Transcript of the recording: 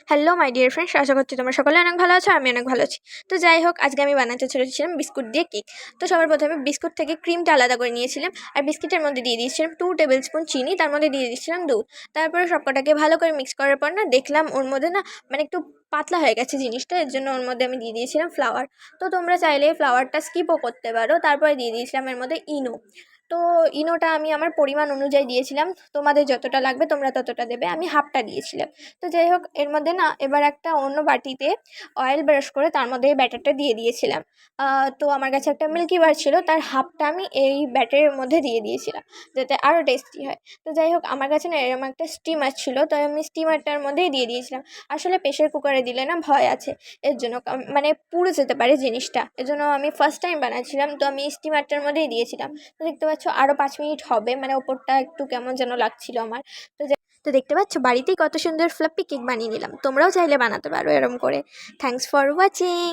Hello my dear friends, আশা করছি তোমরা সকলে অনেক ভালো আছো। আমি অনেক ভালো আছি। তো যাই হোক, আজকে আমি বানাতে চলেছিলাম বিস্কুট দিয়ে কেক। তো সবার প্রথমে বিস্কুট থেকে ক্রিমটা আলাদা করে নিয়েছিলাম, আর বিস্কিটের মধ্যে দিয়ে দিয়েছিলাম 2 টেবিল স্পুন চিনি, তার মধ্যে দিয়ে দিয়েছিলাম দুধ। তারপরে সবকটাকে ভালো করে মিক্স করার পর দেখলাম ওর মধ্যে মানে একটু পাতলা হয়ে গেছে জিনিসটা, এর জন্য ওর মধ্যে আমি দিয়ে দিয়েছিলাম ফ্লাওয়ার। তো তোমরা চাইলে ফ্লাওয়ারটা স্কিপও করতে পারো। তারপরে দিয়ে দিয়েছিলাম এর মধ্যে ইনো। তো ইনোটা আমি আমার পরিমাণ অনুযায়ী দিয়েছিলাম, তোমাদের যতটা লাগবে তোমরা ততটা দেবে, আমি হাফটা দিয়েছিলাম। তো যাই হোক, এর মধ্যে এবার একটা অন্য বাটিতে অয়েল ব্রাশ করে তার মধ্যে এই ব্যাটারটা দিয়ে দিয়েছিলাম। তো আমার কাছে একটা মিল্কি বার ছিল, তার হাফটা আমি এই ব্যাটারের মধ্যে দিয়ে দিয়েছিলাম যাতে আরও টেস্টি হয়। তো যাই হোক, আমার কাছে এরকম একটা স্টিমার ছিল, তো আমি স্টিমারটার মধ্যেই দিয়ে দিয়েছিলাম। আসলে প্রেশার কুকারে দিলে ভয় আছে, এর জন্য মানে পুড়ে যেতে পারে জিনিসটা, এর জন্য আমি ফার্স্ট টাইম বানাচ্ছিলাম, তো আমি স্টিমারটার মধ্যেই দিয়েছিলাম। তো দেখতে পাচ্ছ আরও 5 মিনিট হবে, মানে ওপরটা একটু কেমন যেন লাগছিল আমার। তো দেখতে পাচ্ছ বাড়িতেই কত সুন্দর ফ্লাফি কেক বানিয়ে নিলাম। তোমরাও চাইলে বানাতে পারো এরম করে। Thanks for watching.